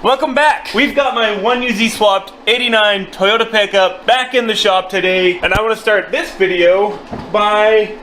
Welcome back! We've got my 1UZ swapped 89 Toyota pickup back in the shop today, and I want to start this video by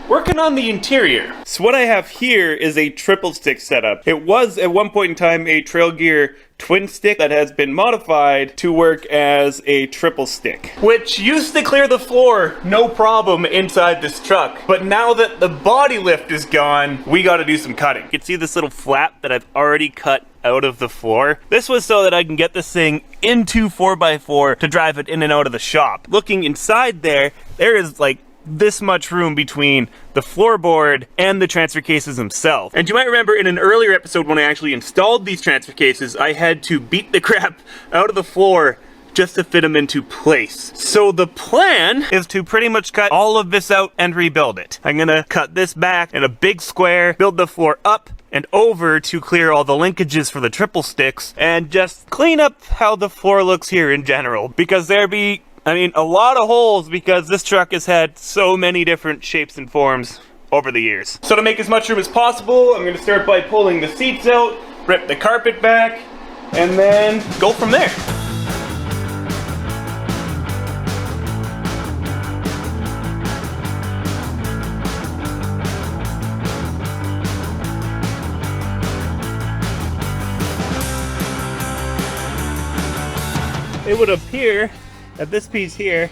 working on the interior. So what I have here is a triple stick setup. It was at one point in time a Trail Gear twin stick that has been modified to work as a triple stick, which used to clear the floor no problem inside this truck. But now that the body lift is gone, we got to do some cutting. You can see this little flap that I've already cut out of the floor. This was so that I can get this thing into 4x4 to drive it in and out of the shop. Looking inside there is like this much room between the floorboard and the transfer cases themselves. And you might remember in an earlier episode when I actually installed these transfer cases, I had to beat the crap out of the floor just to fit them into place. So the plan is to pretty much cut all of this out and rebuild it. I'm gonna cut this back in a big square, build the floor up and over to clear all the linkages for the triple sticks, and just clean up how the floor looks here in general, because there be a lot of holes because this truck has had so many different shapes and forms over the years. So to make as much room as possible, I'm going to start by pulling the seats out, rip the carpet back, and then go from there. It would appear that this piece here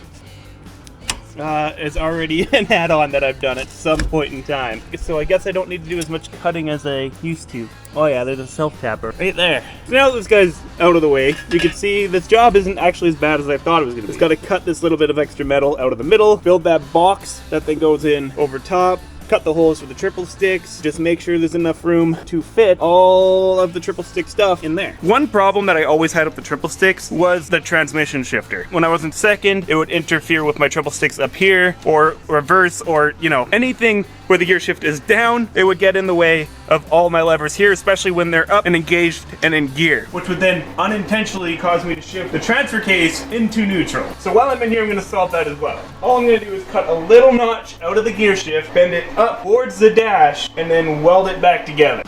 is already an add-on that I've done at some point in time. So I guess I don't need to do as much cutting as I used to. Oh yeah, there's a self-tapper right there. So now that this guy's out of the way, you can see this job isn't actually as bad as I thought it was going to be. Just got to cut this little bit of extra metal out of the middle, build that box that thing goes in over top, cut the holes for the triple sticks, just make sure there's enough room to fit all of the triple stick stuff in there. One problem that I always had with the triple sticks was the transmission shifter. When I was in second, it would interfere with my triple sticks up here, or reverse, or anything where the gear shift is down, it would get in the way of all my levers here, especially when they're up and engaged and in gear, which would then unintentionally cause me to shift the transfer case into neutral. So while I'm in here, I'm gonna solve that as well. All I'm gonna do is cut a little notch out of the gear shift, bend it up towards the dash, and then weld it back together.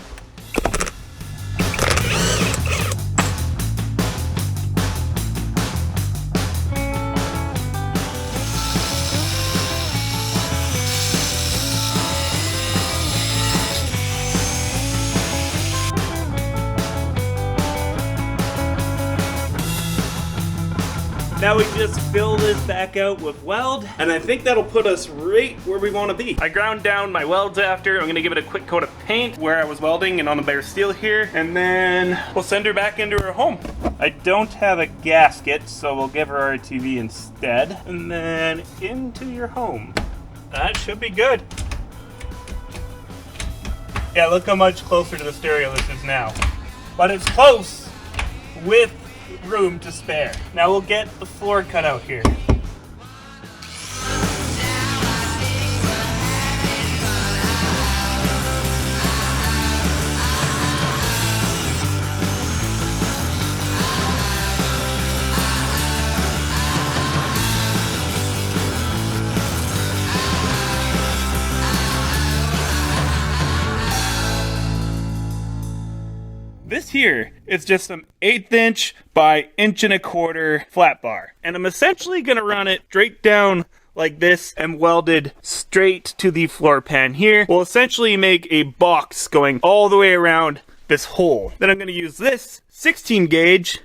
Now we just fill this back out with weld, and I think that'll put us right where we want to be. I ground down my welds after. I'm gonna give it a quick coat of paint where I was welding and on the bare steel here, and then we'll send her back into her home. I don't have a gasket, so we'll give her our TV instead, and then into your home. That should be good. Yeah, look how much closer to the stereo this is now. But it's close with room to spare. Now we'll get the floor cut out here. This here is just some 1/8 inch by 1.25 inch flat bar. And I'm essentially gonna run it straight down like this and welded straight to the floor pan here. We'll essentially make a box going all the way around this hole. Then I'm gonna use this 16 gauge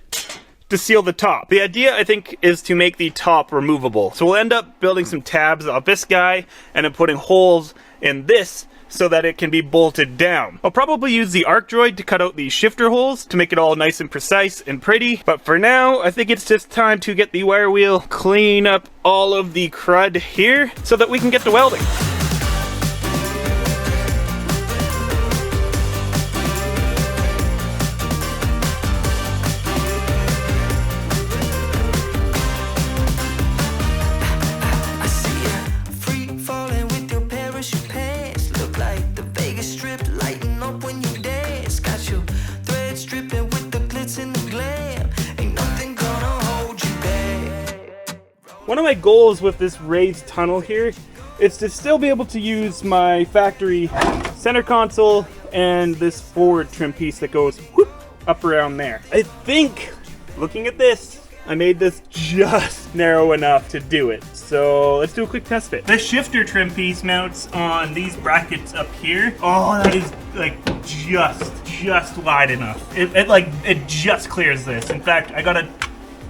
to seal the top. The idea, I think, is to make the top removable. So we'll end up building some tabs off this guy and then putting holes in this so that it can be bolted down. I'll probably use the arc droid to cut out the shifter holes to make it all nice and precise and pretty, but for now I think it's just time to get the wire wheel, clean up all of the crud here so that we can get to welding. One of my goals with this raised tunnel here is to still be able to use my factory center console and this forward trim piece that goes whoop up around there. I think, looking at this, I made this just narrow enough to do it. So let's do a quick test fit. This shifter trim piece mounts on these brackets up here. Oh, that is like just wide enough. It just clears this. In fact, I gotta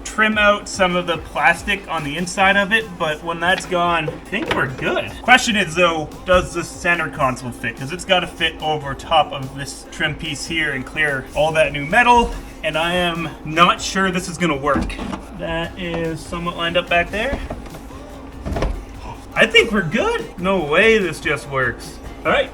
trim out some of the plastic on the inside of it, but when that's gone, I think we're good. Question is though, does the center console fit? Because it's got to fit over top of this trim piece here and clear all that new metal, and I am not sure this is gonna work. That is somewhat lined up back there. I think we're good. No way this just works. All right.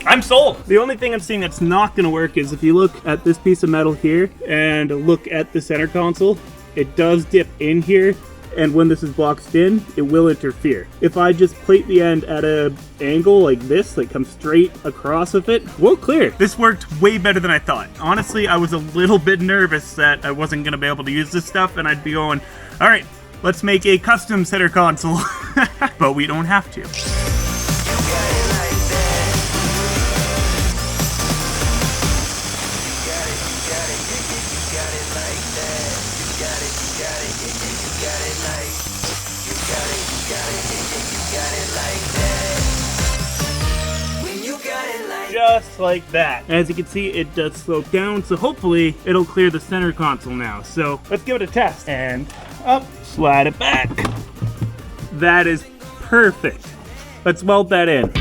I'm sold. The only thing I'm seeing that's not gonna work is if you look at this piece of metal here and look at the center console, it does dip in here, and when this is boxed in, it will interfere. If I just plate the end at an angle like this, like come straight across with it, we'll clear. This worked way better than I thought. Honestly, I was a little bit nervous that I wasn't gonna be able to use this stuff, and I'd be going, all right, let's make a custom center console. But we don't have to. Just like that. As you can see, it does slope down, so hopefully it'll clear the center console now. So let's give it a test. And up, slide it back. That is perfect. Let's weld that in.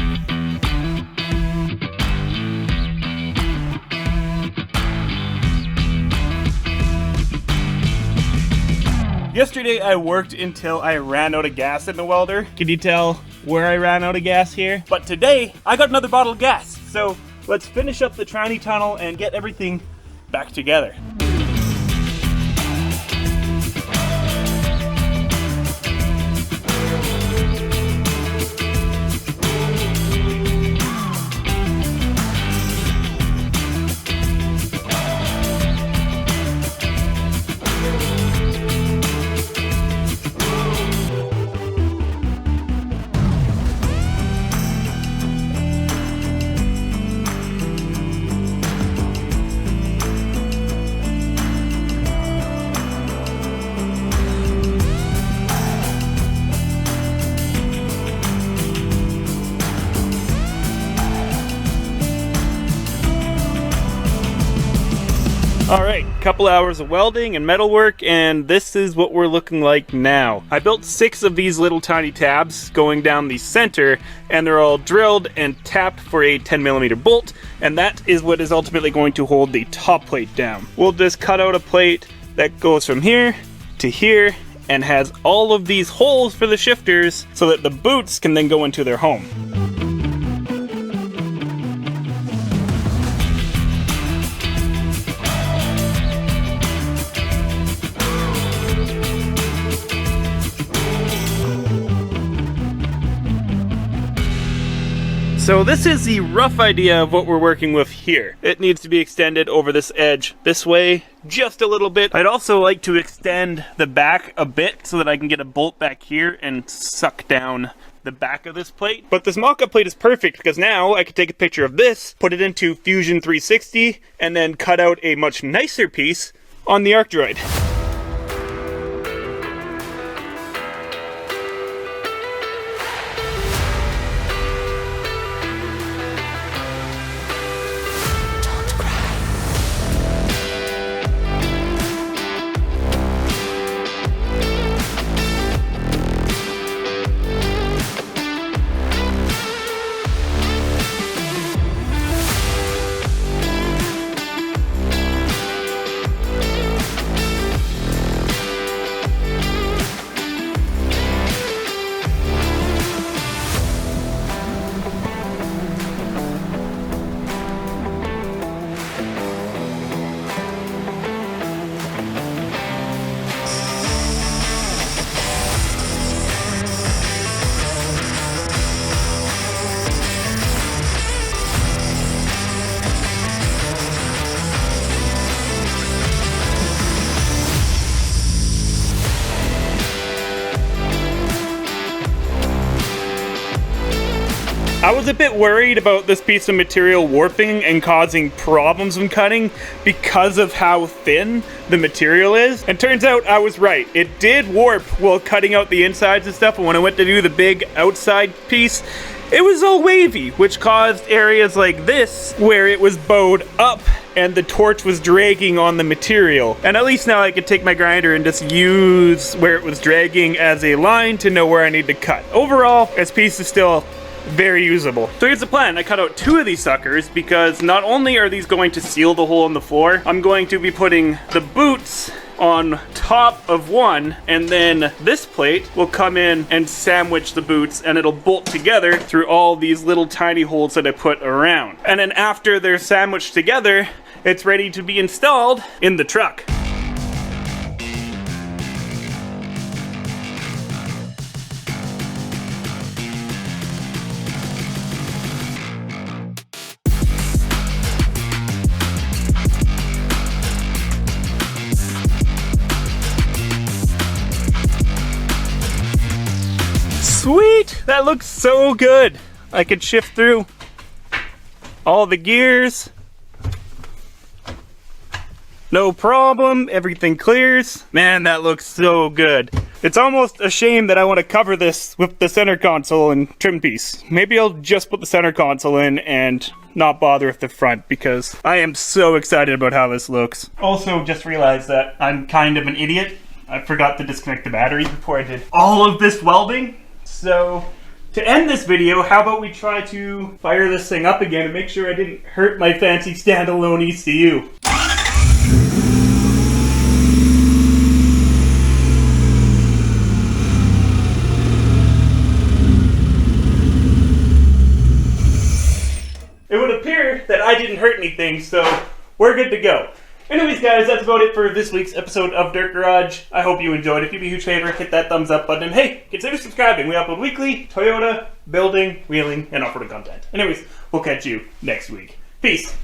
Yesterday I worked until I ran out of gas in the welder. Can you tell where I ran out of gas here? But today I got another bottle of gas. So let's finish up the tranny tunnel and get everything back together. Alright, couple hours of welding and metalwork, and this is what we're looking like now. I built 6 of these little tiny tabs going down the center, and they're all drilled and tapped for a 10mm bolt, and that is what is ultimately going to hold the top plate down. We'll just cut out a plate that goes from here to here and has all of these holes for the shifters so that the boots can then go into their home. So this is the rough idea of what we're working with here. It needs to be extended over this edge this way, just a little bit. I'd also like to extend the back a bit so that I can get a bolt back here and suck down the back of this plate. But this mock-up plate is perfect because now I can take a picture of this, put it into Fusion 360, and then cut out a much nicer piece on the ArcDroid. I was a bit worried about this piece of material warping and causing problems when cutting because of how thin the material is. And turns out I was right. It did warp while cutting out the insides and stuff, and when I went to do the big outside piece, it was all wavy, which caused areas like this where it was bowed up and the torch was dragging on the material. And at least now I could take my grinder and just use where it was dragging as a line to know where I need to cut. Overall, this piece is still very usable. So here's the plan. I cut out 2 of these suckers because not only are these going to seal the hole in the floor, I'm going to be putting the boots on top of one, and then this plate will come in and sandwich the boots, and it'll bolt together through all these little tiny holes that I put around. And then after they're sandwiched together, it's ready to be installed in the truck. Sweet! That looks so good! I could shift through all the gears. No problem, everything clears. Man, that looks so good. It's almost a shame that I want to cover this with the center console and trim piece. Maybe I'll just put the center console in and not bother with the front because I am so excited about how this looks. Also, just realized that I'm kind of an idiot. I forgot to disconnect the battery before I did all of this welding. So, to end this video, how about we try to fire this thing up again and make sure I didn't hurt my fancy standalone ECU. It would appear that I didn't hurt anything, so we're good to go. Anyways, guys, that's about it for this week's episode of Dirt Garage. I hope you enjoyed. If you'd be a huge favor, hit that thumbs up button. And hey, consider subscribing. We upload weekly Toyota, building, wheeling, and off-road content. Anyways, we'll catch you next week. Peace.